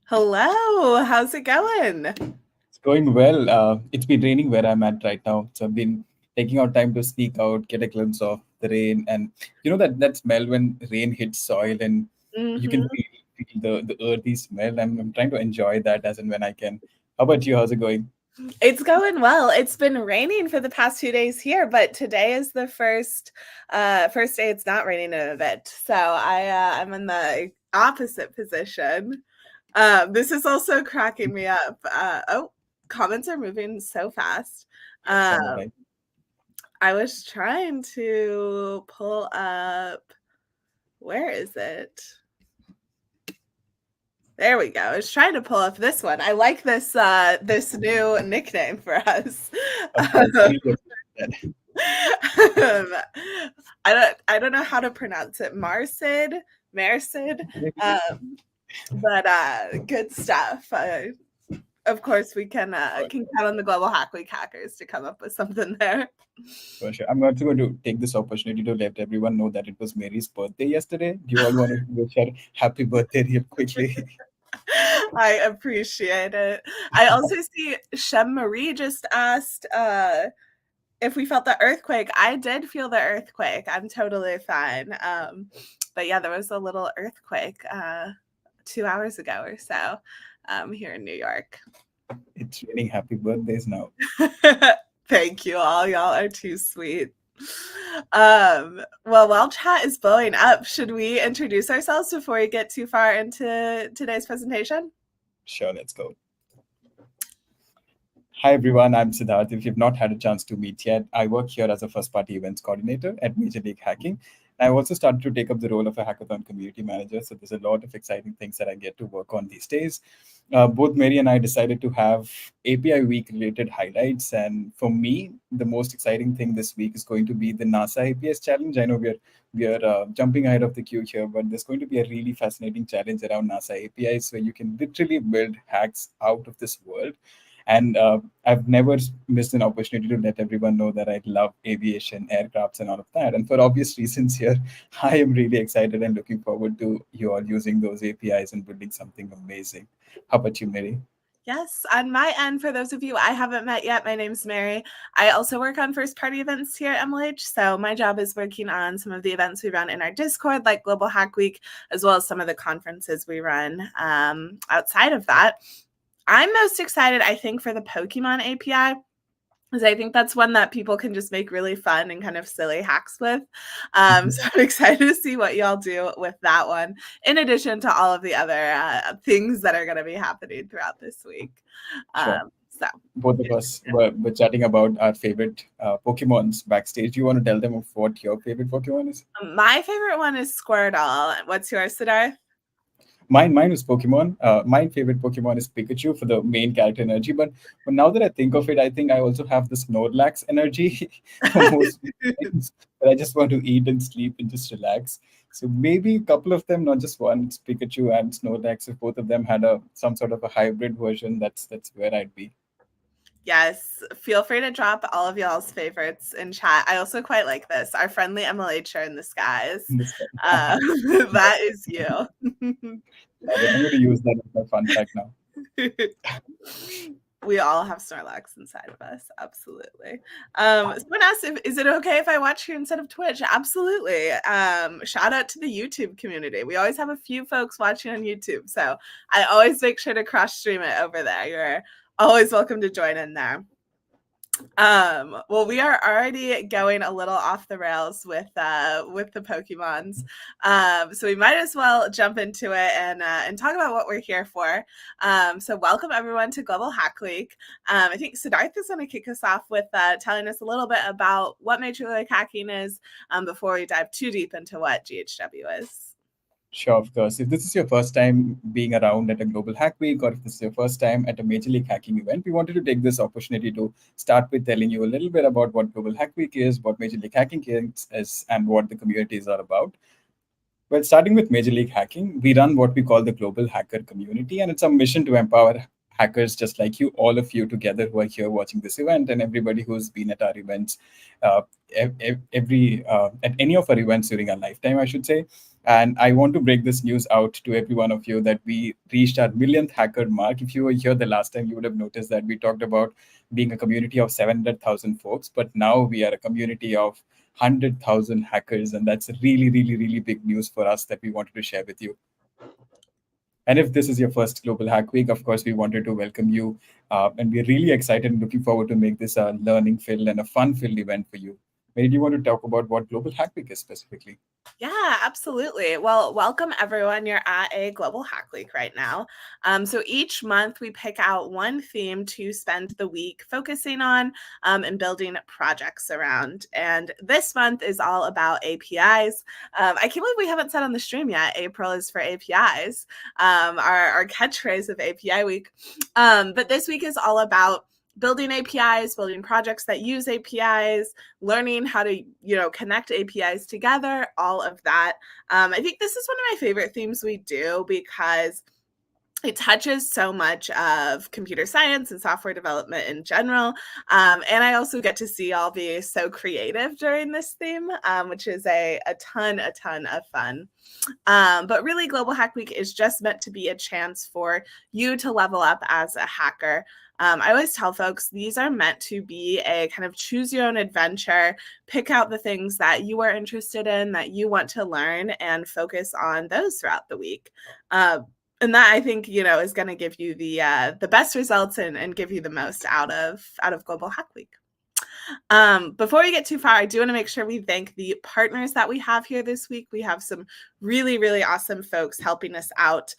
Hello, how's it going? It's going well. It's been raining where I'm at right now, so I've been taking out time to sneak out, get a glimpse of the rain, and that smell when rain hits soil and you can hmm feel the earthy smell. I'm trying to enjoy that as and when I can. How about you? How's it going? It's going well. It's been raining for the past 2 days here, but today is the first day it's not raining in a bit. So I'm in the opposite position. This is also cracking me up. Comments are moving so fast. Yes, I know, Um, right? I was trying to pull up. Where is it? There we go. I was trying to pull up this one. I like this new nickname for us. Of course, I really appreciate I don't know how to pronounce it. Marcid. that. But good stuff. Of course, we can count on the Global Hack Week hackers to come up with something there. For sure. I'm also going to take this opportunity to let everyone know that it was Mary's birthday yesterday. Do you all want to wish her happy birthday real quickly? I appreciate it. I also see Shem Marie just asked if we felt the earthquake. I did feel the earthquake. I'm totally fine. But yeah, there was a little earthquake 2 hours ago or so here in New York. It's raining happy birthdays now. Thank you all. Y'all are too sweet. Well, while chat is blowing up, should we introduce ourselves before we get too far into today's presentation? Sure, let's go. Hi everyone, I'm Siddharth. If you've not had a chance to meet yet, I work here as a first party events coordinator at Major League Hacking. I've also started to take up the role of a hackathon community manager. So there's a lot of exciting things that I get to work on these days. Both Mary and I decided to have API week related highlights. And for me, the most exciting thing this week is going to be the NASA APIs challenge. I know we are jumping ahead of the queue here, but there's going to be a really fascinating challenge around NASA APIs where you can literally build hacks out of this world. And I've never missed an opportunity to let everyone know that I love aviation, aircrafts, and all of that. And for obvious reasons here, I am really excited and looking forward to you all using those APIs and building something amazing. How about you, Mary? Yes, on my end, for those of you I haven't met yet, my name's Mary. I also work on first party events here at MLH. So my job is working on some of the events we run in our Discord, like Global Hack Week, as well as some of the conferences we run outside of that. I'm most excited, I think, for the Pokemon API, because I think that's one that people can just make really fun and kind of silly hacks with. So I'm excited to see what y'all do with that one, in addition to all of the other things that are going to be happening throughout this week. Sure. So Both of us were chatting about our favorite Pokemons backstage. Do you want to tell them of what your favorite Pokemon is? my favorite one is Squirtle. What's yours, Siddharth? Mine was Pokemon. My favorite Pokemon is Pikachu for the main character energy. But now that I think of it, I think I also have the Snorlax energy for most things. But I just want to eat and sleep and just relax. So maybe a couple of them, not just one. It's Pikachu and Snorlax. If both of them had a some sort of a hybrid version, that's where I'd be. Yes, feel free to drop all of y'all's favorites in chat. I also quite like this. Our friendly MLHer in the skies. That is you. Love it. I'm going to use that as my fun fact now. We all have Snorlax inside of us. Absolutely. Someone asked, is it okay if I watch here instead of Twitch? Absolutely. Shout out to the YouTube community. We always have a few folks watching on YouTube. So I always make sure to cross stream it over there. You're always welcome to join in there. Well, we are already going a little off the rails with the Pokemons, so we might as well jump into it and talk about what we're here for. So welcome everyone to Global Hack Week. I think Siddharth is going to kick us off with telling us a little bit about what Major League Hacking is before we dive too deep into what GHW is. Sure, of course. If this is your first time being around at a Global Hack Week, or if this is your first time at a Major League Hacking event, we wanted to take this opportunity to start with telling you a little bit about what Global Hack Week is, what Major League Hacking is, and what the communities are about. Well, starting with Major League Hacking, we run what we call the Global Hacker Community, and it's a mission to empower hackers just like you, all of you together who are here watching this event, and everybody who's been at our events, at any of our events during our lifetime, I should say. And I want to break this news out to every one of you that we reached our millionth hacker mark. If you were here the last time, you would have noticed that we talked about being a community of 700,000 folks, but now we are a community of 100,000 hackers. And that's really, really, really big news for us that we wanted to share with you. And if this is your first Global Hack Week, of course, we wanted to welcome you. And we're really excited and looking forward to make this a learning-filled and a fun-filled event for you. Maybe you want to talk about what Global Hack Week is specifically? Yeah, absolutely. Well, welcome everyone. You're at a Global Hack Week right now. So each month we pick out one theme to spend the week focusing on and building projects around. And this month is all about APIs. I can't believe we haven't said on the stream yet, April is for APIs, our catchphrase of API week. But this week is all about building APIs, building projects that use APIs, learning how to, connect APIs together, all of that. I think this is one of my favorite themes we do because it touches so much of computer science and software development in general. And I also get to see all be so creative during this theme, which is a ton of fun. But really, Global Hack Week is just meant to be a chance for you to level up as a hacker. I always tell folks these are meant to be a kind of choose your own adventure, pick out the things that you are interested in, that you want to learn, and focus on those throughout the week. And that, I think, is going to give you the best results and give you the most out of Global Hack Week. Before we get too far, I do want to make sure we thank the partners that we have here this week. We have some really, really awesome folks helping us out.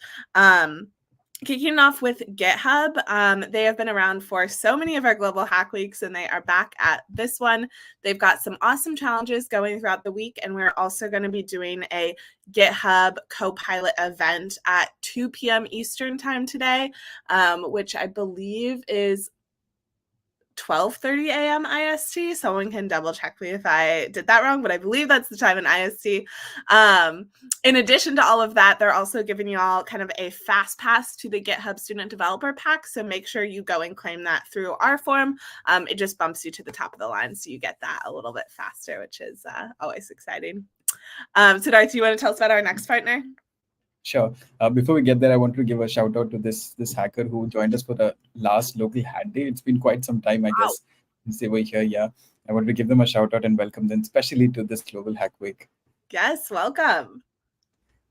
Kicking off with GitHub, they have been around for so many of our Global Hack Weeks, and they are back at this one. They've got some awesome challenges going throughout the week, and we're also going to be doing a GitHub Copilot event at 2 p.m. Eastern time today, which I believe is 12:30 a.m. IST. Someone can double check me if I did that wrong, but I believe that's the time in IST. In addition to all of that, they're also giving you all kind of a fast pass to the GitHub Student Developer Pack. So make sure you go and claim that through our form. It just bumps you to the top of the line, so you get that a little bit faster, which is always exciting. So Darth, do you want to tell us about our next partner? Sure. Before we get there, I want to give a shout out to this hacker who joined us for the last local hack day. It's been quite some time, I guess, since they were here. Yeah, I want to give them a shout out and welcome them, especially to this Global Hack Week. Yes, welcome.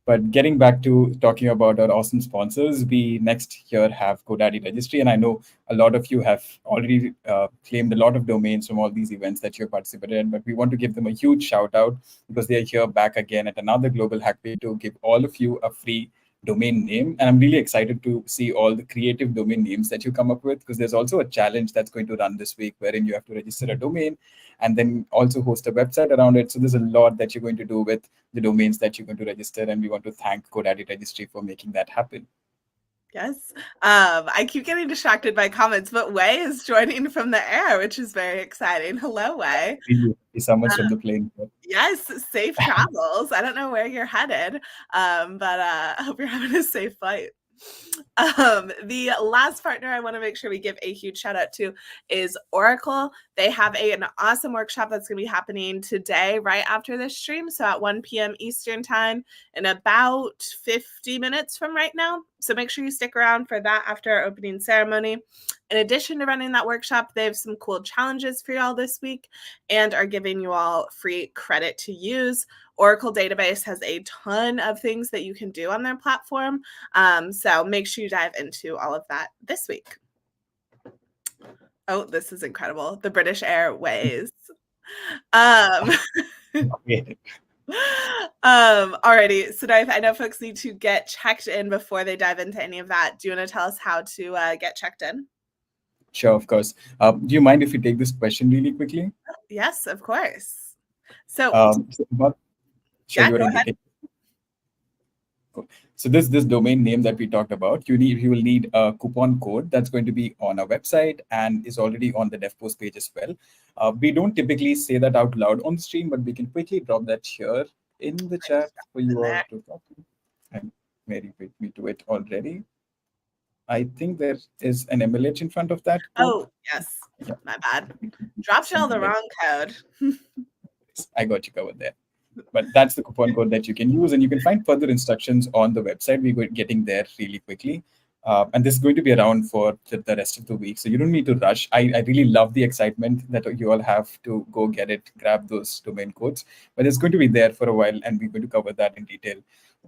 But getting back to talking about our awesome sponsors, we next here have GoDaddy Registry. And I know a lot of you have already claimed a lot of domains from all these events that you've participated in, but we want to give them a huge shout out because they are here back again at another Global Hack Week to give all of you a free domain name. And I'm really excited to see all the creative domain names that you come up with, because there's also a challenge that's going to run this week wherein you have to register a domain and then also host a website around it. So there's a lot that you're going to do with the domains that you're going to register. And we want to thank GoDaddy Registry for making that happen. Yes. I keep getting distracted by comments, but Wei is joining from the air, which is very exciting. Hello, Wei. Someone's from the plane. Yes, safe travels. I don't know where you're headed, but I hope you're having a safe flight. The last partner I want to make sure we give a huge shout out to is Oracle. They have an awesome workshop that's going to be happening today right after this stream. So at 1 p.m. Eastern time in about 50 minutes from right now. So make sure you stick around for that after our opening ceremony. In addition to running that workshop, they have some cool challenges for y'all this week and are giving you all free credit to use. Oracle Database has a ton of things that you can do on their platform. So make sure you dive into all of that this week. Oh, this is incredible. The British Airways. Alrighty, so Darth, I know folks need to get checked in before they dive into any of that. Do you want to tell us how to get checked in? Sure, of course. Do you mind if we take this question really quickly? Yes, of course. So, sure, go ahead. Cool. So this domain name that we talked about, you will need a coupon code that's going to be on our website and is already on the DevPost page as well. We don't typically say that out loud on the stream, but we can quickly drop that here in the chat for you all to copy. And Mary beat me to it already. I think there is an MLH in front of that code. Oh, yes. Yeah. My bad. Dropped y'all the wrong code. I got you covered there. But that's the coupon code that you can use, and you can find further instructions on the website. We're getting there really quickly. And this is going to be around for the rest of the week. So you don't need to rush. I really love the excitement that you all have to go get it, grab those domain codes. But it's going to be there for a while, and we're going to cover that in detail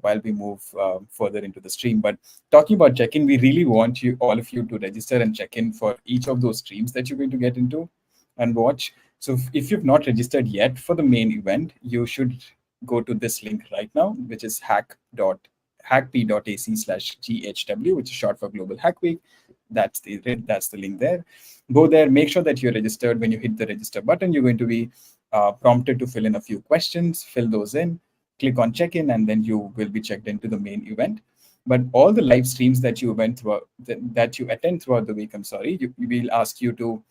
while we move further into the stream. But talking about check-in, we really want you, all of you, to register and check in for each of those streams that you're going to get into and watch. So if you've not registered yet for the main event, you should go to this link right now, which is hackp.ac/GHW, which is short for Global Hack Week. That's the link there. Go there, make sure that you're registered. When you hit the register button, you're going to be prompted to fill in a few questions, fill those in, click on check-in, and then you will be checked into the main event. But all the live streams that you attend throughout the week, we will ask you to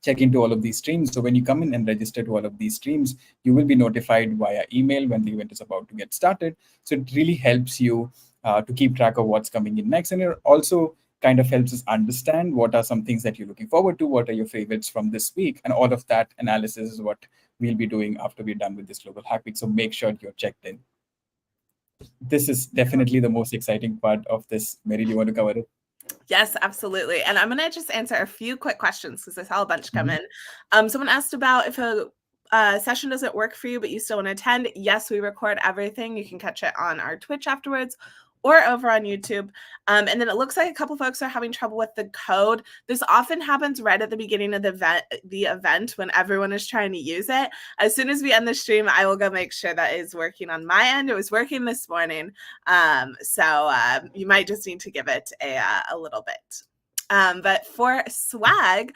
check into all of these streams. So when you come in and register to all of these streams, you will be notified via email when the event is about to get started. So it really helps you to keep track of what's coming in next. And it also kind of helps us understand what are some things that you're looking forward to, what are your favorites from this week. And all of that analysis is what we'll be doing after we're done with this Global Hack Week. So make sure you're checked in. This is definitely the most exciting part of this. Mary, do you want to cover it? Yes, absolutely. And I'm going to just answer a few quick questions because I saw a bunch come in. Someone asked about if a session doesn't work for you, but you still want to attend. Yes, we record everything. You can catch it on our Twitch afterwards or over on YouTube. And then it looks like a couple folks are having trouble with the code. This often happens right at the beginning of the event when everyone is trying to use it. As soon as we end the stream, I will go make sure that is working on my end. It was working this morning. So you might just need to give it a little bit. But for swag,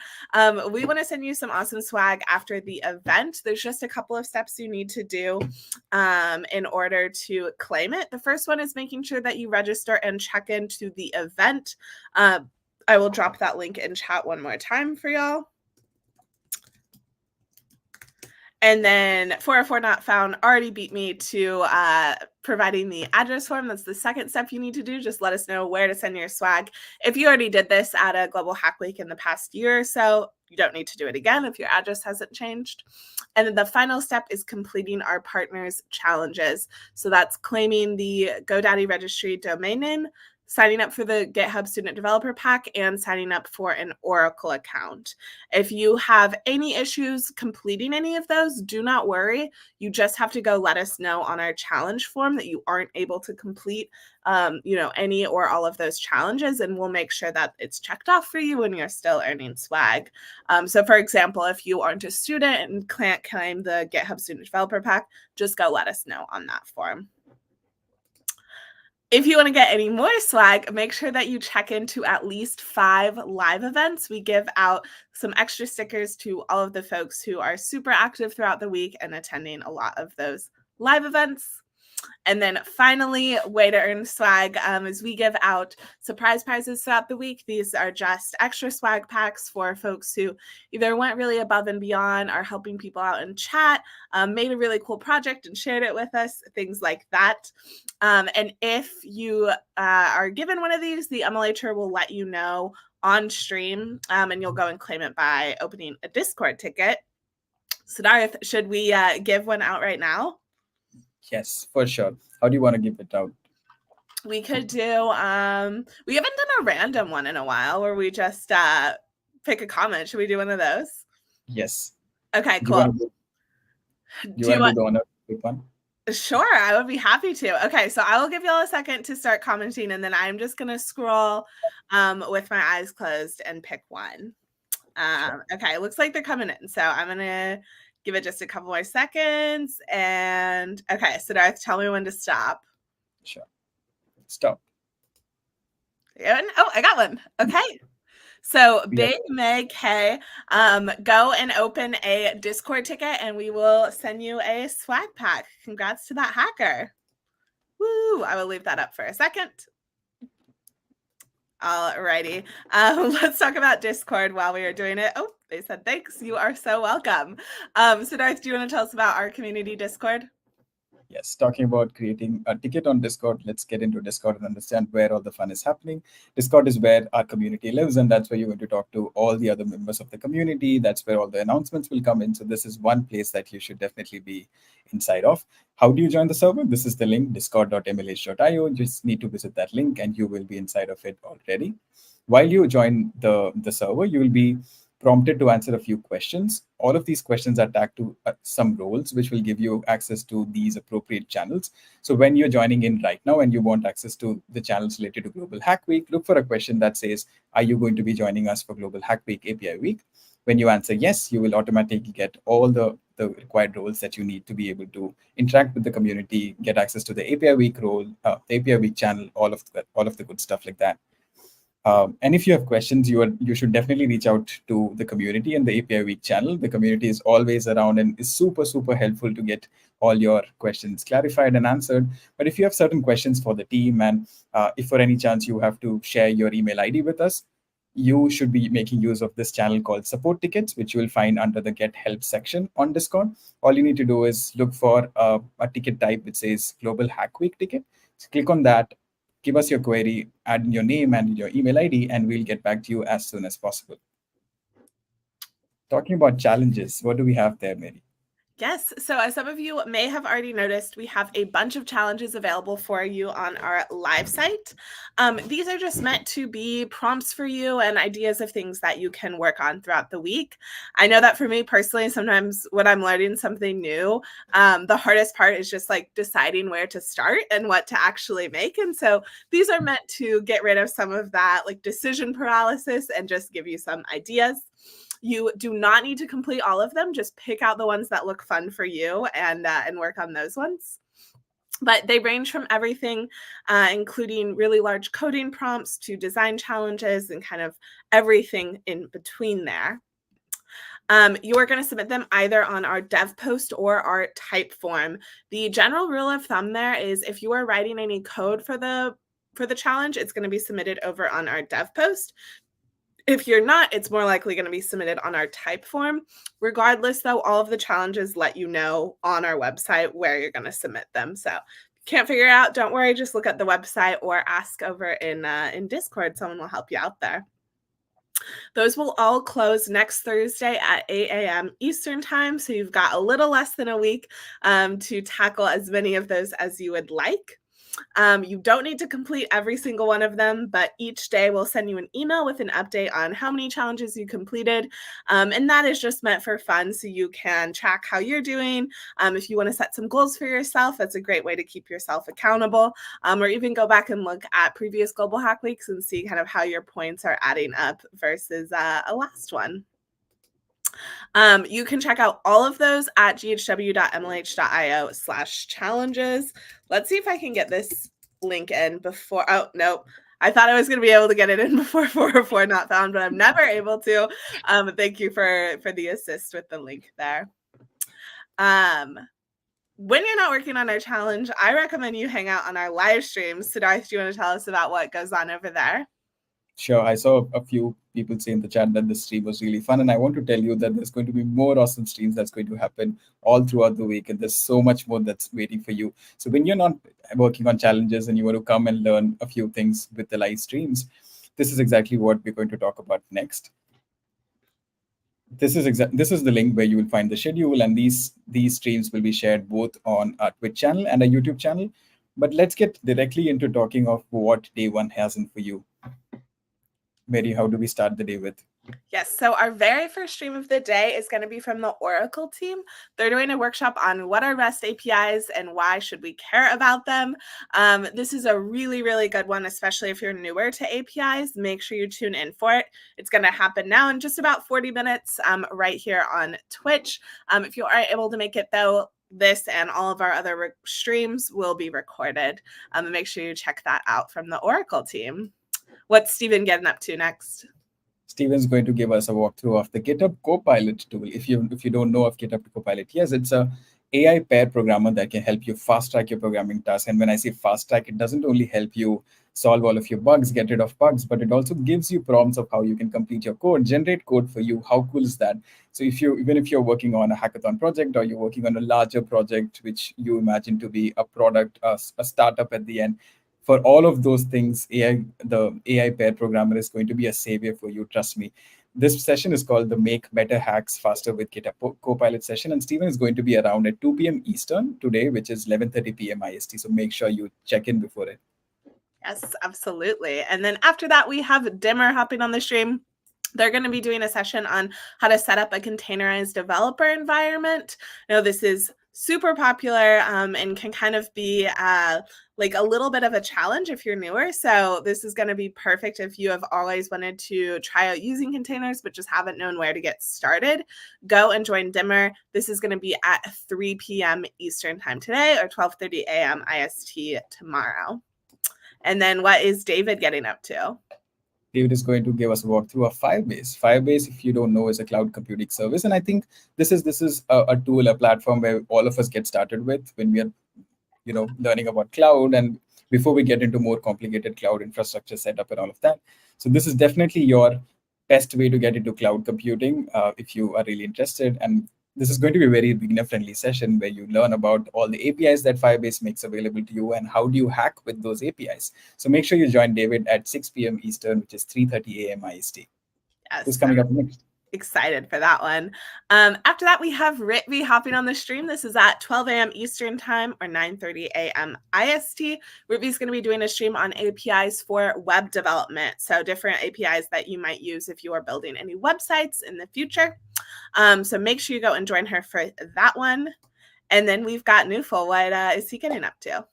we want to send you some awesome swag after the event. There's just a couple of steps you need to do in order to claim it. The first one is making sure that you register and check into the event. I will drop that link in chat one more time for y'all. And then 404 not found already beat me to providing the address form. That's the second step you need to do. Just let us know where to send your swag. If you already did this at a Global Hack Week in the past year or so, you don't need to do it again if your address hasn't changed. And then the final step is completing our partners' challenges. So that's claiming the GoDaddy registry domain name, signing up for the GitHub Student Developer Pack, and signing up for an Oracle account. If you have any issues completing any of those, do not worry. You just have to go let us know on our challenge form that you aren't able to complete any or all of those challenges, and we'll make sure that it's checked off for you and you're still earning swag. So for example, if you aren't a student and can't claim the GitHub Student Developer Pack, just go let us know on that form. If you want to get any more swag, make sure that you check into at least 5 live events. We give out some extra stickers to all of the folks who are super active throughout the week and attending a lot of those live events. And then finally, way to earn swag is we give out surprise prizes throughout the week. These are just extra swag packs for folks who either went really above and beyond, are helping people out in chat, made a really cool project and shared it with us, things like that. And if you are given one of these, the MLHer will let you know on stream, and you'll go and claim it by opening a Discord ticket. Siddharth, should we give one out right now? Yes, for sure. How do you want to give it out? We could do, we haven't done a random one in a while where we just pick a comment. Should we do one of those? Yes. Okay, cool. Do you want to do the honor with one? Sure, I would be happy to. Okay, so I will give you all a second to start commenting, and then I'm just going to scroll with my eyes closed and pick one. Sure. Okay, it looks like they're coming in, so I'm going to give it just a couple more seconds. And okay, Siddharth, tell me when to stop. Sure. Stop. Oh, I got one. Okay. So Big Meg K, go and open a Discord ticket and we will send you a swag pack. Congrats to that hacker. Woo! I will leave that up for a second. Alrighty. Let's talk about Discord while we are doing it. Oh, they said thanks. You are so welcome. Siddharth, do you want to tell us about our community Discord? Yes, talking about creating a ticket on Discord, let's get into Discord and understand where all the fun is happening. Discord is where our community lives, and that's where you're going to talk to all the other members of the community. That's where all the announcements will come in. So, this is one place that you should definitely be inside of. How do you join the server? This is the link discord.mlh.io. Just need to visit that link, and you will be inside of it already. While you join the server, you will be prompted to answer a few questions. All of these questions are tagged to some roles, which will give you access to these appropriate channels. So when you're joining in right now and you want access to the channels related to Global Hack Week, look for a question that says, are you going to be joining us for Global Hack Week API Week? When you answer yes, you will automatically get all the required roles that you need to be able to interact with the community, get access to the API Week role, the API Week channel, all of the good stuff like that. And if you have questions, you should definitely reach out to the community and the API Week channel. The community is always around and is super, super helpful to get all your questions clarified and answered. But if you have certain questions for the team, and if for any chance you have to share your email ID with us, you should be making use of this channel called Support Tickets, which you will find under the Get Help section on Discord. All you need to do is look for a ticket type which says Global Hack Week ticket. So click on that, give us your query, add in your name and your email ID, and we'll get back to you as soon as possible. Talking about challenges, what do we have there, Mary? Yes. So as some of you may have already noticed, we have a bunch of challenges available for you on our live site. These are just meant to be prompts for you and ideas of things that you can work on throughout the week. I know that for me personally, sometimes when I'm learning something new, the hardest part is just like deciding where to start and what to actually make. And so these are meant to get rid of some of that like decision paralysis and just give you some ideas. You do not need to complete all of them. Just pick out the ones that look fun for you and work on those ones. But they range from everything, including really large coding prompts to design challenges and kind of everything in between there. You are going to submit them either on our dev post or our type form. The general rule of thumb there is if you are writing any code for the challenge, it's going to be submitted over on our dev post. If you're not, it's more likely going to be submitted on our type form. Regardless, though, all of the challenges let you know on our website where you're going to submit them. So if you can't figure it out, don't worry. Just look at the website or ask over in Discord. Someone will help you out there. Those will all close next Thursday at 8 a.m. Eastern time. So you've got a little less than a week to tackle as many of those as you would like. You don't need to complete every single one of them, but each day we'll send you an email with an update on how many challenges you completed. And that is just meant for fun, so you can track how you're doing. If you want to set some goals for yourself, that's a great way to keep yourself accountable, or even go back and look at previous Global Hack Weeks and see kind of how your points are adding up versus a last one. You can check out all of those at ghw.mlh.io/challenges. Let's see if I can get this link in before. Oh, nope. I thought I was going to be able to get it in before 404 not found, but I'm never able to. Thank you for the assist with the link there. When you're not working on our challenge, I recommend you hang out on our live streams. Siddharth, do you want to tell us about what goes on over there? Sure. I saw a few people say in the chat that the stream was really fun. And I want to tell you that there's going to be more awesome streams that's going to happen all throughout the week. And there's so much more that's waiting for you. So when you're not working on challenges and you want to come and learn a few things with the live streams, this is exactly what we're going to talk about next. This is the link where you will find the schedule, and these streams will be shared both on our Twitch channel and our YouTube channel. But let's get directly into talking of what day one has in for you. Mary, how do we start the day with? Yes, so our very first stream of the day is going to be from the Oracle team. They're doing a workshop on what are REST APIs and why should we care about them. This is a really, really good one, especially if you're newer to APIs. Make sure you tune in for it. It's going to happen now in just about 40 minutes right here on Twitch. If you aren't able to make it, though, this and all of our other streams will be recorded. Make sure you check that out from the Oracle team. What's Stephen getting up to next? Stephen's going to give us a walkthrough of the GitHub Copilot tool. If you don't know of GitHub Copilot, yes, it's a AI pair programmer that can help you fast track your programming task. And when I say fast track, it doesn't only help you solve all of your bugs, get rid of bugs, but it also gives you prompts of how you can complete your code, generate code for you. How cool is that? So even if you're working on a hackathon project, or you're working on a larger project which you imagine to be a product, a startup at the end, for all of those things, the AI pair programmer is going to be a savior for you. Trust me. This session is called the Make Better Hacks Faster with GitHub Copilot session, and Stephen is going to be around at 2 p.m. Eastern today, which is 11:30 p.m. IST. So make sure you check in before it. Yes, absolutely. And then after that, we have Dimmer hopping on the stream. They're going to be doing a session on how to set up a containerized developer environment. Now, this is super popular and can kind of be like a little bit of a challenge if you're newer. So this is going to be perfect if you have always wanted to try out using containers, but just haven't known where to get started. Go and join Dimmer. This is going to be at 3 p.m. Eastern time today, or 12:30 a.m. IST tomorrow. And then what is David getting up to? David is going to give us a walkthrough of Firebase. Firebase, if you don't know, is a cloud computing service, and I think this is a tool, a platform where all of us get started with when we are, learning about cloud, and before we get into more complicated cloud infrastructure setup and all of that. So this is definitely your best way to get into cloud computing if you are really interested. And this is going to be a very beginner-friendly session where you learn about all the APIs that Firebase makes available to you and how do you hack with those APIs. So make sure you join David at 6 p.m. Eastern, which is 3:30 a.m. IST. Yes, who's coming up next? Excited for that one. After that, we have Ritvi hopping on the stream. This is at 12 a.m. Eastern time, or 9:30 a.m. IST. Ritvi is going to be doing a stream on APIs for web development. So different APIs that you might use if you are building any websites in the future. So make sure you go and join her for that one. And then we've got Newful. What is he getting up to?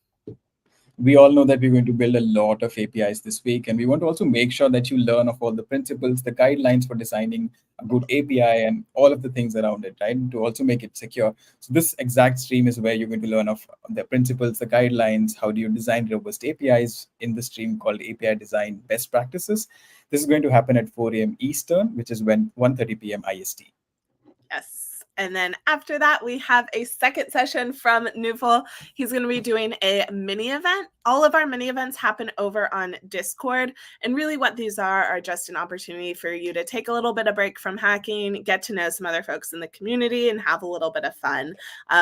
We all know that we're going to build a lot of APIs this week, and we want to also make sure that you learn of all the principles, the guidelines for designing a good API, and all of the things around it, right? To also make it secure. So this exact stream is where you're going to learn of the principles, the guidelines, how do you design robust APIs in the stream called API Design Best Practices. This is going to happen at 4 a.m. Eastern, which is 1:30 p.m. IST. Yes. And then after that, we have a second session from Newful. He's going to be doing a mini event. All of our mini events happen over on Discord. And really what these are just an opportunity for you to take a little bit of break from hacking, get to know some other folks in the community, and have a little bit of fun.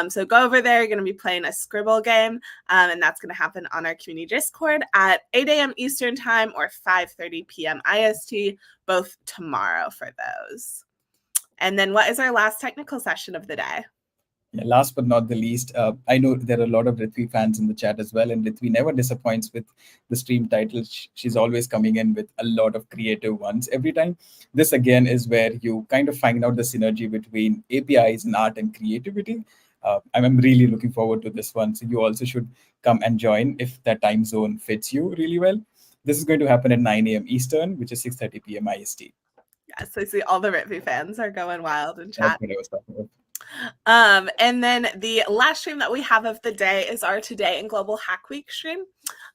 So go over there. You're going to be playing a Scribble game, and that's going to happen on our community Discord at 8 a.m. Eastern time, or 5:30 p.m. IST, both tomorrow for those. And then what is our last technical session of the day? Yeah, last but not the least, I know there are a lot of Ritvi fans in the chat as well, and Ritvi never disappoints with the stream titles. She's always coming in with a lot of creative ones every time. This again is where you kind of find out the synergy between APIs and art and creativity. I'm really looking forward to this one. So you also should come and join if that time zone fits you really well. This is going to happen at 9 a.m. Eastern, which is 6:30 p.m. IST. Yes, I see all the Ritvi fans are going wild in chat. That's what I was talking about. And then the last stream that we have of the day is our Today in Global Hack Week stream.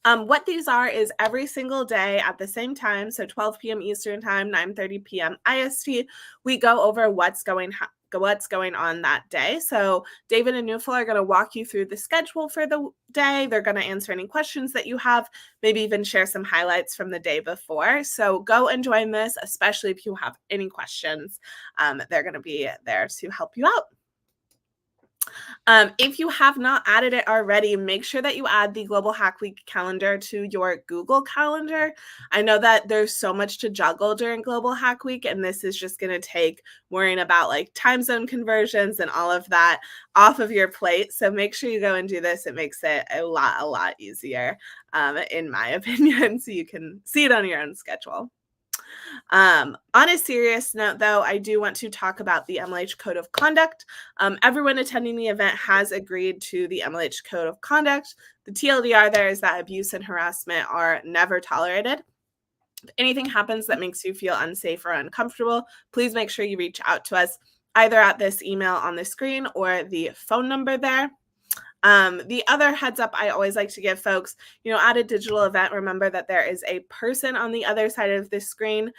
What these are is every single day at the same time, so 12 p.m. Eastern time, 9:30 p.m. IST, we go over what's going on that day. So David and Newful are going to walk you through the schedule for the day. They're going to answer any questions that you have, maybe even share some highlights from the day before. So go and join this, especially if you have any questions. They're going to be there to help you out. If you have not added it already, make sure that you add the Global Hack Week calendar to your Google Calendar. I know that there's so much to juggle during Global Hack Week, and this is just going to take worrying about like time zone conversions and all of that off of your plate. So make sure you go and do this. It makes it a lot easier, in my opinion, so you can see it on your own schedule. On a serious note, though, I do want to talk about the MLH Code of Conduct. Everyone attending the event has agreed to the MLH Code of Conduct. The TLDR there is that abuse and harassment are never tolerated. If anything happens that makes you feel unsafe or uncomfortable, please make sure you reach out to us either at this email on the screen or the phone number there. The other heads up I always like to give folks, at a digital event, remember that there is a person on the other side of the screen.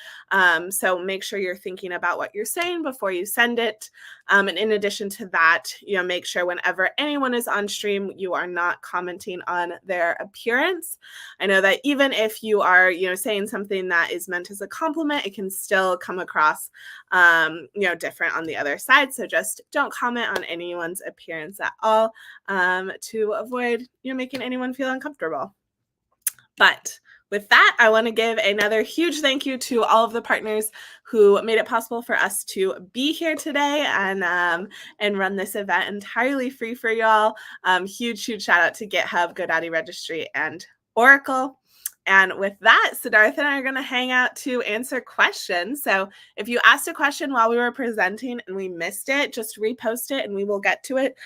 So make sure you're thinking about what you're saying before you send it. And in addition to that, make sure whenever anyone is on stream, you are not commenting on their appearance. I know that even if you are, saying something that is meant as a compliment, it can still come across, different on the other side. So just don't comment on anyone's appearance at all, to avoid, making anyone feel uncomfortable. But with that, I want to give another huge thank you to all of the partners who made it possible for us to be here today and run this event entirely free for y'all. Huge shout out to GitHub, GoDaddy Registry, and Oracle. And with that, Siddhartha and I are going to hang out to answer questions. So if you asked a question while we were presenting and we missed it, just repost it and we will get to it.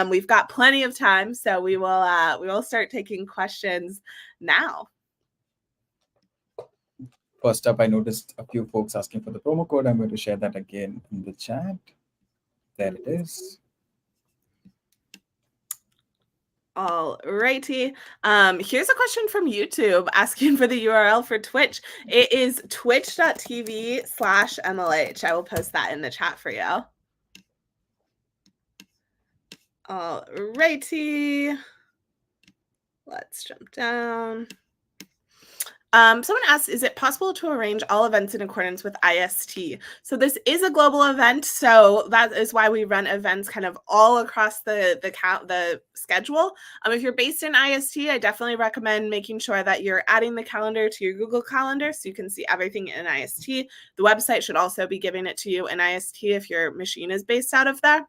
We've got plenty of time, so we will start taking questions now. First up, I noticed a few folks asking for the promo code. I'm going to share that again in the chat. There it is. All righty. Here's a question from YouTube asking for the URL for Twitch. It is twitch.tv/MLH. I will post that in the chat for you. All righty. Let's jump down. Someone asked, is it possible to arrange all events in accordance with IST? So this is a global event, so that is why we run events kind of all across the schedule. If you're based in IST, I definitely recommend making sure that you're adding the calendar to your Google Calendar so you can see everything in IST. The website should also be giving it to you in IST if your machine is based out of there.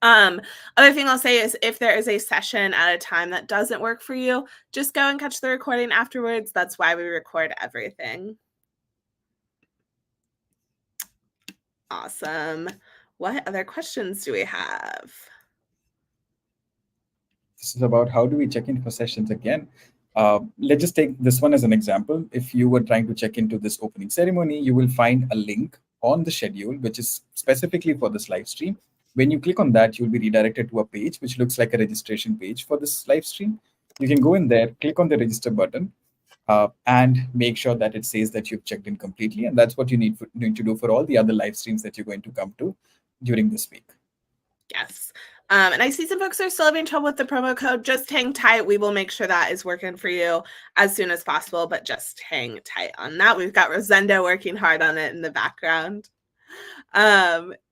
Other thing I'll say is if there is a session at a time that doesn't work for you, just go and catch the recording afterwards. That's why we record everything. Awesome. What other questions do we have? This is about how do we check in for sessions again. Let's just take this one as an example. If you were trying to check into this opening ceremony, you will find a link on the schedule, which is specifically for this live stream. When you click on that, you'll be redirected to a page which looks like a registration page for this live stream. You can go in there, click on the register button, and make sure that it says that you've checked in completely. And that's what you need to do for all the other live streams that you're going to come to during this week. Yes. And I see some folks are still having trouble with the promo code. Just hang tight. We will make sure that is working for you as soon as possible, but just hang tight on that. We've got Rosenda working hard on it in the background.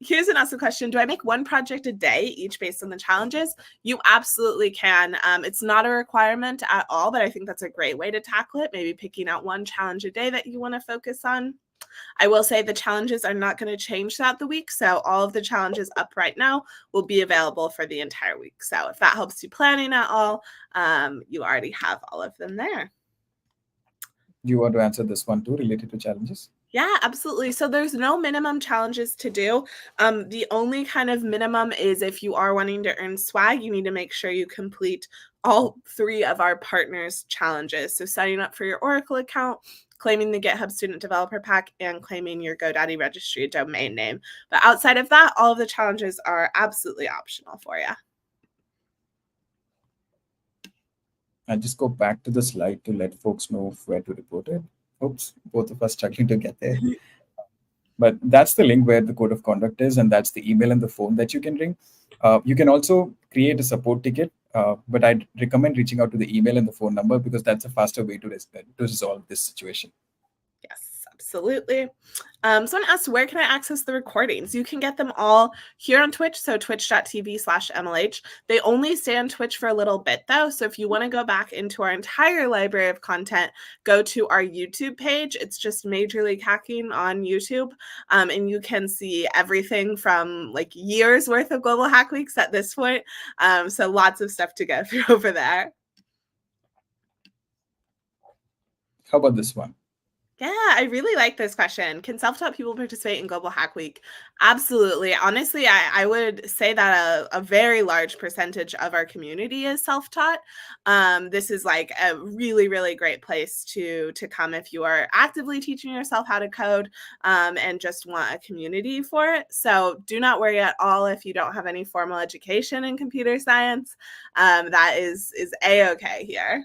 Here's an awesome question. Do I make one project a day, each based on the challenges? You absolutely can. It's not a requirement at all, but I think that's a great way to tackle it. Maybe picking out one challenge a day that you want to focus on. I will say the challenges are not going to change throughout the week. So all of the challenges up right now will be available for the entire week. So if that helps you planning at all, you already have all of them there. Do you want to answer this one too, related to challenges? Yeah, absolutely. So there's no minimum challenges to do. The only kind of minimum is if you are wanting to earn swag, you need to make sure you complete all 3 of our partners' challenges. So signing up for your Oracle account, claiming the GitHub Student Developer Pack, and claiming your GoDaddy Registry domain name. But outside of that, all of the challenges are absolutely optional for you. I'll just go back to the slide to let folks know where to report it. Oops, both of us struggling to get there. But that's the link where the code of conduct is, and that's the email and the phone that you can ring. You can also create a support ticket, but I'd recommend reaching out to the email and the phone number because that's a faster way to resolve this situation. Yes, absolutely. Someone asked, where can I access the recordings? You can get them all here on Twitch, so twitch.tv/MLH. They only stay on Twitch for a little bit, though, so if you want to go back into our entire library of content, go to our YouTube page. It's just Major League Hacking on YouTube, and you can see everything from like years worth of Global Hack Weeks at this point, so lots of stuff to go through over there. How about this one? Yeah, I really like this question. Can self-taught people participate in Global Hack Week? Absolutely. Honestly, I would say that a very large percentage of our community is self-taught. This is like a really, really great place to come if you are actively teaching yourself how to code and just want a community for it. So do not worry at all if you don't have any formal education in computer science. That is A-okay here.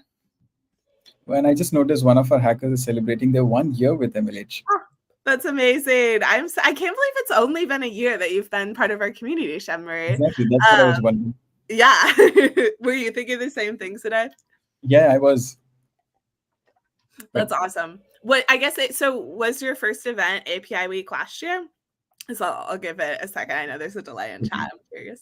And I just noticed one of our hackers is celebrating their 1 year with MLH. Oh, That's amazing. I can't believe it's only been a year that you've been part of our community, Shenmari. Exactly. That's what I was wondering. Yeah. Were you thinking the same things today? Yeah, I was. That's awesome. What I guess so was your first event API Week last year? So I'll give it a second. I know there's a delay in chat. I'm curious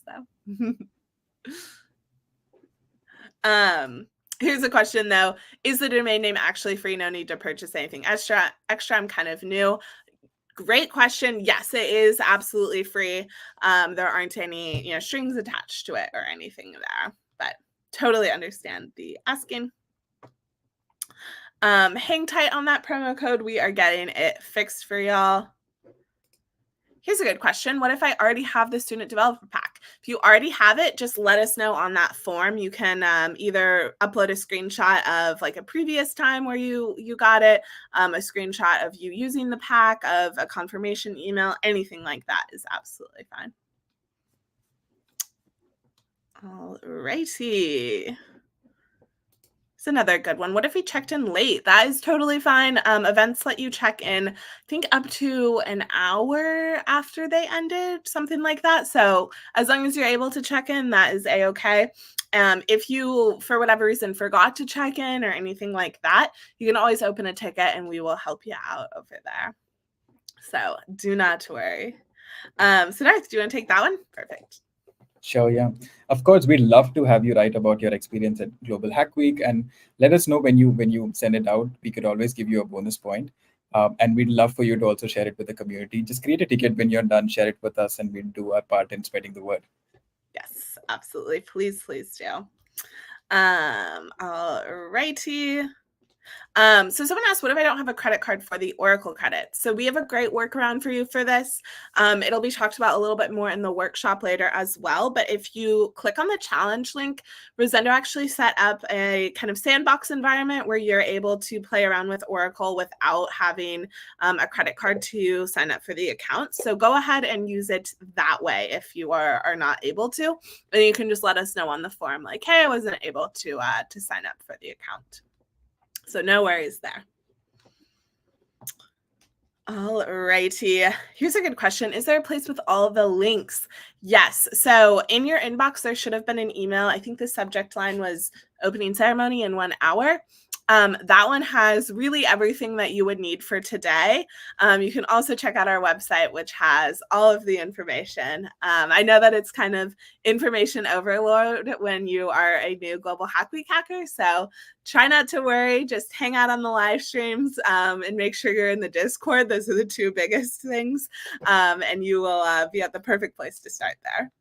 though. Here's a question though. Is the domain name actually free? No need to purchase anything extra. I'm kind of new. Great question. Yes, it is absolutely free. There aren't any, strings attached to it or anything there, but totally understand the asking. Hang tight on that promo code. We are getting it fixed for y'all. Here's a good question. What if I already have the student developer pack? If you already have it, just let us know on that form. You can either upload a screenshot of like a previous time where you got it, a screenshot of you using the pack, of a confirmation email, anything like that is absolutely fine. All righty. Another good one. What if we checked in late? That is totally fine. Events let you check in, I think, up to an hour after they ended, something like that. So as long as you're able to check in, that is a-okay. If you, for whatever reason, forgot to check in or anything like that, you can always open a ticket and we will help you out over there. So do not worry. So Darth, do you want to take that one? Perfect. Sure, yeah. Of course, we'd love to have you write about your experience at Global Hack Week, and let us know when you send it out. We could always give you a bonus point. And we'd love for you to also share it with the community. Just create a ticket when you're done, share it with us, and we'll do our part in spreading the word. Yes, absolutely. Please do. All righty. So someone asked, what if I don't have a credit card for the Oracle credit? So we have a great workaround for you for this. It'll be talked about a little bit more in the workshop later as well. But if you click on the challenge link, Rosendo actually set up a kind of sandbox environment where you're able to play around with Oracle without having a credit card to sign up for the account. So go ahead and use it that way if you are not able to. And you can just let us know on the forum, like, hey, I wasn't able to sign up for the account. So no worries there. All righty. Here's a good question. Is there a place with all of the links? Yes. So in your inbox, there should have been an email. I think the subject line was opening ceremony in 1 hour. That one has really everything that you would need for today. You can also check out our website, which has all of the information. I know that it's kind of information overload when you are a new Global Hack Week hacker. So try not to worry. Just hang out on the live streams and make sure you're in the Discord. Those are the two biggest things. And you will be at the perfect place to start there.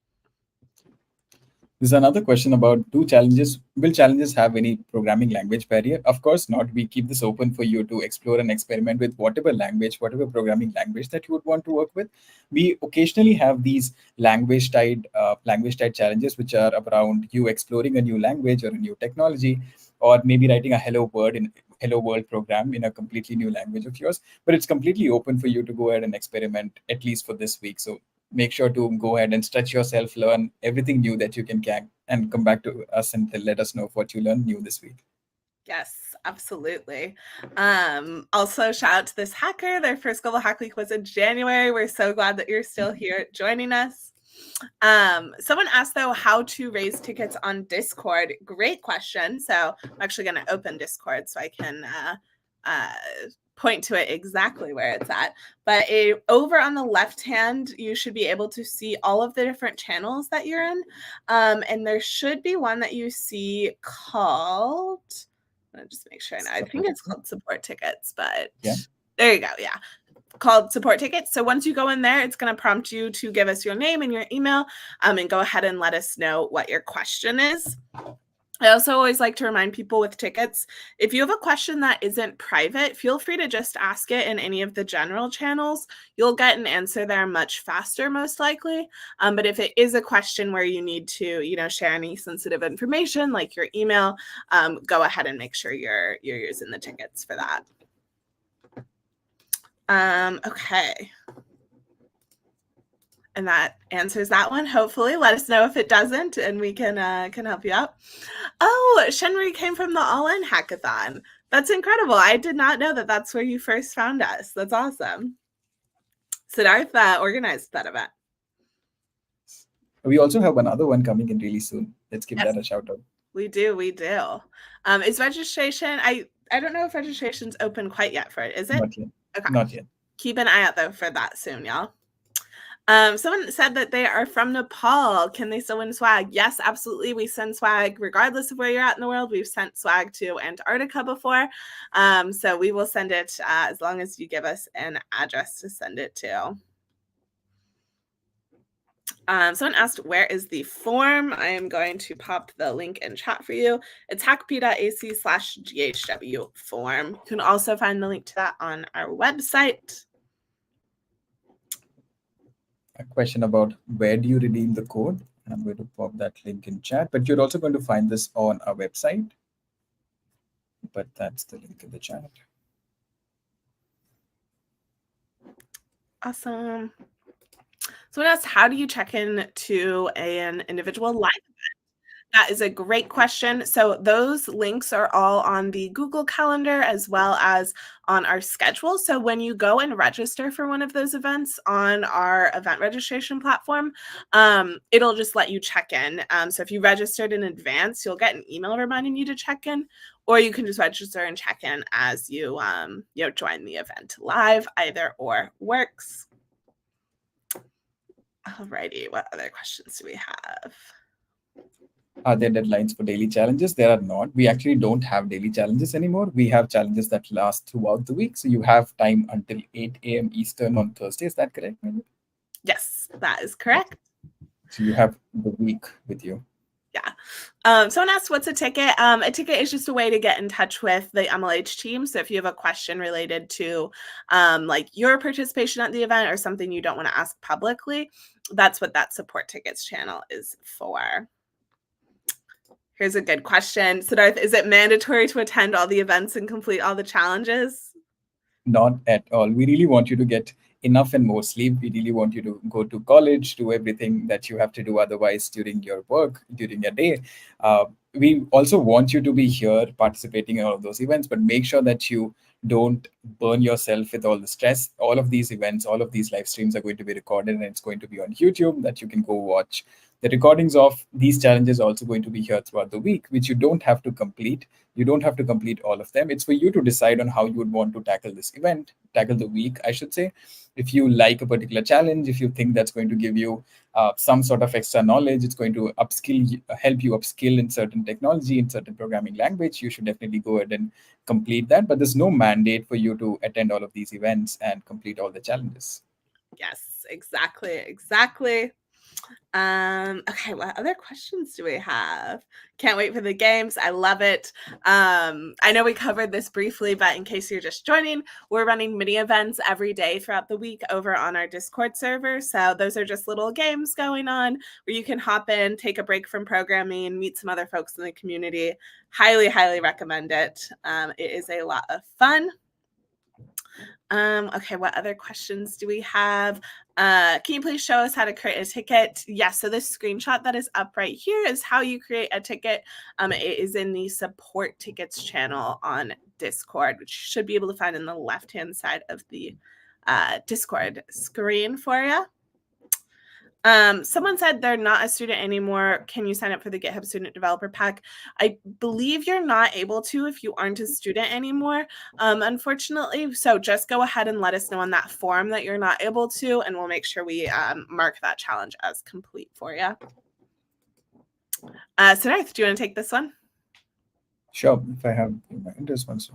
There's another question about challenges. Will challenges have any programming language barrier? Of course not. We keep this open for you to explore and experiment with whatever programming language that you would want to work with. We occasionally have these language-tied challenges, which are around you exploring a new language or a new technology, or maybe writing a hello world program in a completely new language of yours. But it's completely open for you to go ahead and experiment, at least for this week. So make sure to go ahead and stretch yourself, learn everything new that you can, and come back to us and let us know what you learned new this week. Yes, absolutely. Also, shout out to this hacker. Their first Global Hack Week was in January. We're so glad that you're still here joining us. Someone asked, though, how to raise tickets on Discord. Great question. So I'm actually going to open Discord so I can point to it exactly where it's at. But over on the left hand, you should be able to see all of the different channels that you're in. And there should be one that you see called, I'll just make sure. I think it's called support tickets, but yeah. There you go. Yeah. Called support tickets. So once you go in there, it's going to prompt you to give us your name and your email and go ahead and let us know what your question is. I also always like to remind people with tickets, if you have a question that isn't private, feel free to just ask it in any of the general channels. You'll get an answer there much faster, most likely. But if it is a question where you need to, share any sensitive information like your email, go ahead and make sure you're using the tickets for that. Okay. And that answers that one. Hopefully, let us know if it doesn't, and we can help you out. Oh, Shenmari came from the All In Hackathon. That's incredible. I did not know that that's where you first found us. That's awesome. Siddhartha organized that event. We also have another one coming in really soon. Let's give that a shout out. We do. Is registration, I don't know if registration's open quite yet for it. Is it? Not yet. Okay. Not yet. Keep an eye out though for that soon, y'all. Someone said that they are from Nepal. Can they still win swag? Yes, absolutely. We send swag regardless of where you're at in the world. We've sent swag to Antarctica before. So we will send it as long as you give us an address to send it to. Someone asked, where is the form? I am going to pop the link in chat for you. It's hackp.ac/GHW form. You can also find the link to that on our website. A question about where do you redeem the code? I'm going to pop that link in chat, but you're also going to find this on our website. But that's the link in the chat. Awesome. Someone asked, how do you check in to an individual live event? That is a great question. So those links are all on the Google Calendar as well as on our schedule. So when you go and register for one of those events on our event registration platform, it'll just let you check in. So if you registered in advance, you'll get an email reminding you to check in, or you can just register and check in as you join the event live. Either or works. Alrighty, what other questions do we have? Are there deadlines for daily challenges? There are not. We actually don't have daily challenges anymore. We have challenges that last throughout the week. So you have time until 8 a.m. Eastern on Thursday. Is that correct, Mary? Yes, that is correct. So you have the week with you. Yeah. Someone asked, what's a ticket? A ticket is just a way to get in touch with the MLH team. So if you have a question related to like your participation at the event or something you don't want to ask publicly, that's what that support tickets channel is for. Here's a good question. Siddharth, is it mandatory to attend all the events and complete all the challenges? Not at all. We really want you to get enough and more sleep. We really want you to go to college, do everything that you have to do otherwise during your work, during your day. We also want you to be here participating in all of those events, but make sure that you don't burn yourself with all the stress. All of these events, all of these live streams are going to be recorded and it's going to be on YouTube that you can go watch. The recordings of these challenges are also going to be here throughout the week, which you don't have to complete. You don't have to complete all of them. It's for you to decide on how you would want to tackle this event, tackle the week, I should say. If you like a particular challenge, if you think that's going to give you some sort of extra knowledge, it's going to help you upskill in certain technology, in certain programming language, you should definitely go ahead and complete that. But there's no mandate for you to attend all of these events and complete all the challenges. Yes, exactly. Okay, what other questions do we have? Can't wait for the games. I love it. I know we covered this briefly, but in case you're just joining, we're running mini events every day throughout the week over on our Discord server. So those are just little games going on where you can hop in, take a break from programming, meet some other folks in the community. Highly, highly recommend it. It is a lot of fun. Okay, what other questions do we have? Can you please show us how to create a ticket? Yes, so this screenshot that is up right here is how you create a ticket. It is in the support tickets channel on Discord, which you should be able to find in the left-hand side of the Discord screen for you. Someone said they're not a student anymore. Can you sign up for the GitHub Student Developer Pack? I believe you're not able to if you aren't a student anymore, unfortunately. So just go ahead and let us know on that form that you're not able to, and we'll make sure we mark that challenge as complete for you. Siddharth, do you want to take this one? Sure, if I have my address once.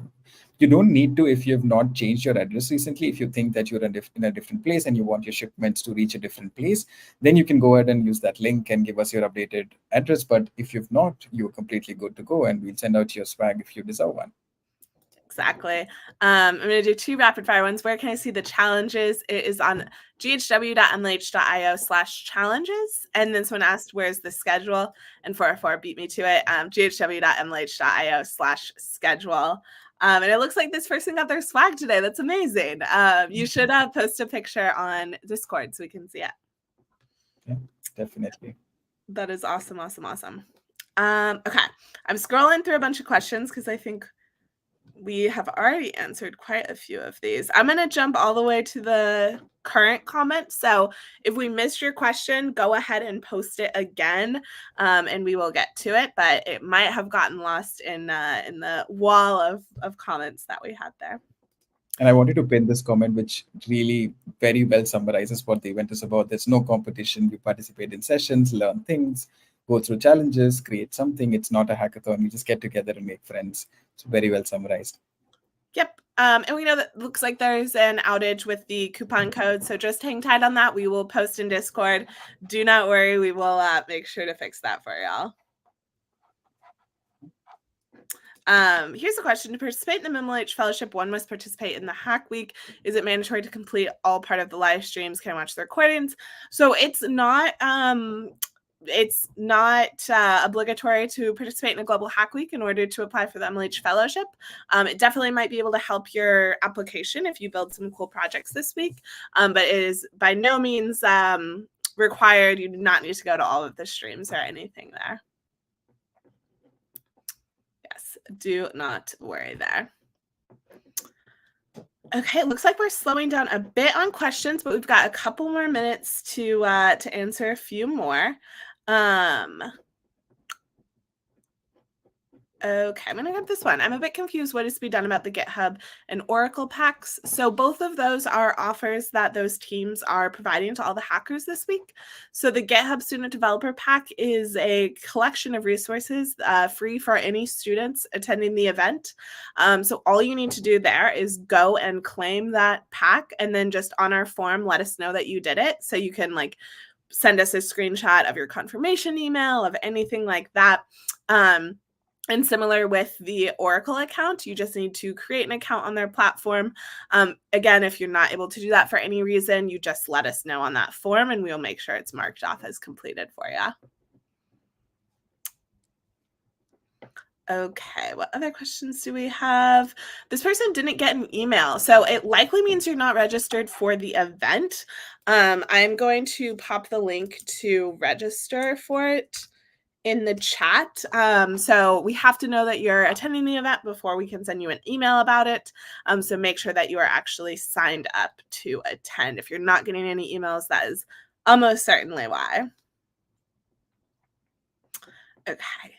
You don't need to if you have not changed your address recently. If you think that you're in a different place and you want your shipments to reach a different place, then you can go ahead and use that link and give us your updated address. But if you've not, you're completely good to go, and we'll send out your swag if you deserve one. Exactly. I'm going to do 2 rapid fire ones. Where can I see the challenges? It is on ghw.mlh.io/challenges. And then someone asked, where's the schedule? And 404 beat me to it. ghw.mlh.io/schedule. And it looks like this person got their swag today. That's amazing. You should post a picture on Discord so we can see it. Yeah, definitely. That is awesome. Okay. I'm scrolling through a bunch of questions because I think we have already answered quite a few of these. I'm going to jump all the way to the current comments. So if we missed your question, go ahead and post it again, and we will get to it. But it might have gotten lost in the wall of comments that we had there. And I wanted to pin this comment, which really very well summarizes what the event is about. There's no competition. We participate in sessions, learn things, go through challenges, create something. It's not a hackathon. We just get together and make friends. It's very well summarized. Yep. And we know that looks like there's an outage with the coupon code. So just hang tight on that. We will post in Discord. Do not worry. We will make sure to fix that for y'all. Here's a question. To participate in the MMLH Fellowship, one must participate in the Hack Week. Is it mandatory to complete all part of the live streams? Can I watch the recordings? So it's not obligatory to participate in a Global Hack Week in order to apply for the MLH Fellowship. It definitely might be able to help your application if you build some cool projects this week, but it is by no means required. You do not need to go to all of the streams or anything there. Yes, do not worry there. Okay, looks like we're slowing down a bit on questions, but we've got a couple more minutes to answer a few more. Okay, I'm gonna grab this one. I'm a bit confused what is to be done about the GitHub and Oracle packs. So both of those are offers that those teams are providing to all the hackers this week. So the GitHub Student Developer Pack is a collection of resources free for any students attending the event. So all you need to do there is go and claim that pack, and then just on our form, let us know that you did it. So you can like send us a screenshot of your confirmation email, of anything like that. And similar with the Oracle account, you just need to create an account on their platform. Again, if you're not able to do that for any reason, you just let us know on that form and we'll make sure it's marked off as completed for you. Okay, what other questions do we have? This person didn't get an email, so it likely means you're not registered for the event. I'm going to pop the link to register for it in the chat. So we have to know that you're attending the event before we can send you an email about it. So make sure that you are actually signed up to attend. If you're not getting any emails, that is almost certainly why. Okay.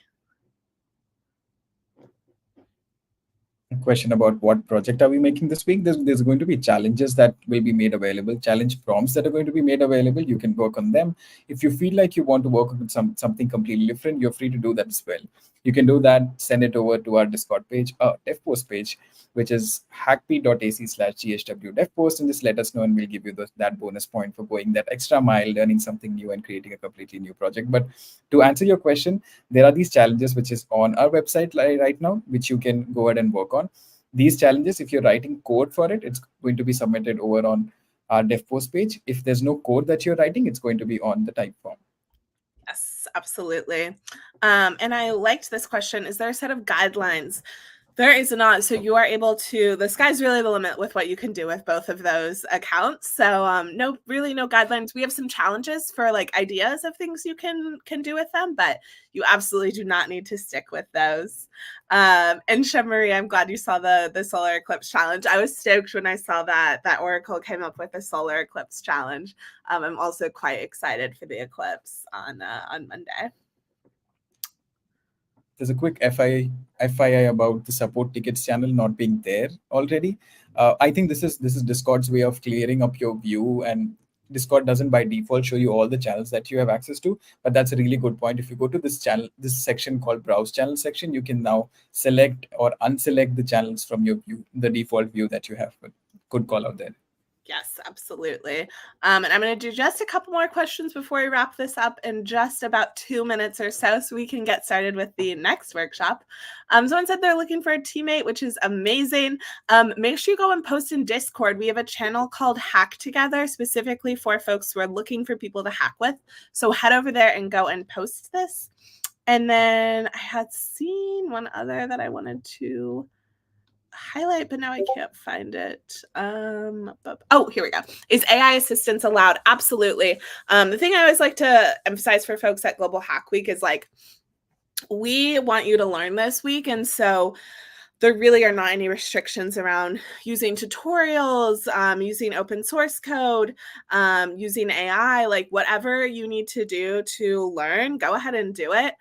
Question about what project are we making this week. There's going to be challenges that will be made available, challenge prompts that are going to be made available. You can work on them. If you feel like you want to work on something completely different, you're free to do that as well. You can do that, send it over to our Discord page, DevPost page, which is hackp.ac/GHW DevPost, and just let us know and we'll give you that bonus point for going that extra mile, learning something new and creating a completely new project. But to answer your question, there are these challenges which is on our website right now, which you can go ahead and work on. These challenges, if you're writing code for it, it's going to be submitted over on our DevPost page. If there's no code that you're writing, it's going to be on the type form. Yes, absolutely. And I liked this question. Is there a set of guidelines? There is not. So you are able to, the sky's really the limit with what you can do with both of those accounts. So no guidelines. We have some challenges for like ideas of things you can do with them, but you absolutely do not need to stick with those. And Shemarie, I'm glad you saw the solar eclipse challenge. I was stoked when I saw that Oracle came up with a solar eclipse challenge. I'm also quite excited for the eclipse on Monday. There's a quick FYI about the support tickets channel not being there already. I think this is Discord's way of clearing up your view, and Discord doesn't by default show you all the channels that you have access to. But that's a really good point. If you go to this section called Browse Channel section, you can now select or unselect the channels from your view, the default view that you have. But good call out there. Yes, absolutely. And I'm going to do just a couple more questions before we wrap this up in just about 2 minutes or so we can get started with the next workshop. Someone said they're looking for a teammate, which is amazing. Make sure you go and post in Discord. We have a channel called Hack Together specifically for folks who are looking for people to hack with. So head over there and go and post this. And then I had seen one other that I wanted to highlight, but now I can't find it. Oh, here we go. Is AI assistance allowed? Absolutely. The thing I always like to emphasize for folks at Global Hack Week is like, we want you to learn this week. And so there really are not any restrictions around using tutorials, using open source code, using AI, like whatever you need to do to learn, go ahead and do it.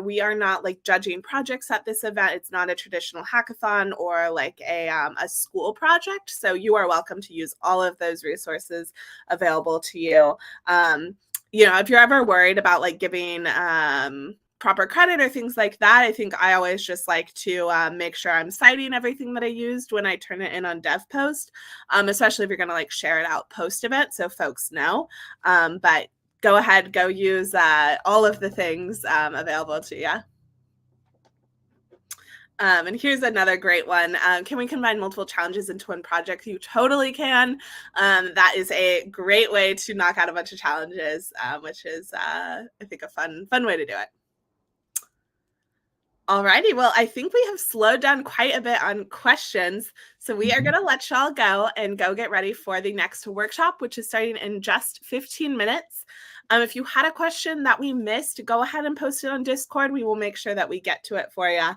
We are not like judging projects at this event. It's not a traditional hackathon or like a school project. So you are welcome to use all of those resources available to you. If you're ever worried about like giving proper credit or things like that, I think I always just like to make sure I'm citing everything that I used when I turn it in on DevPost, especially if you're going to like share it out post-event so folks know. But go ahead, go use all of the things available to you. And here's another great one. Can we combine multiple challenges into one project? You totally can. That is a great way to knock out a bunch of challenges, which is, I think, a fun way to do it. Alrighty, well, I think we have slowed down quite a bit on questions. So we are going to let y'all go and go get ready for the next workshop, which is starting in just 15 minutes. If you had a question that we missed, go ahead and post it on Discord. We will make sure that we get to it for you.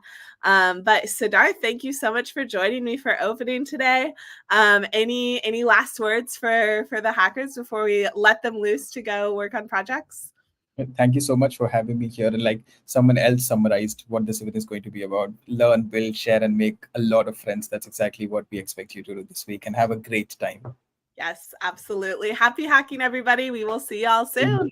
But Siddharth, thank you so much for joining me for opening today. Any last words for the hackers before we let them loose to go work on projects? Thank you so much for having me here. And like someone else summarized what this event is going to be about: learn, build, share, and make a lot of friends. That's exactly what we expect you to do this week, and have a great time. Yes, absolutely. Happy hacking, everybody. We will see y'all soon.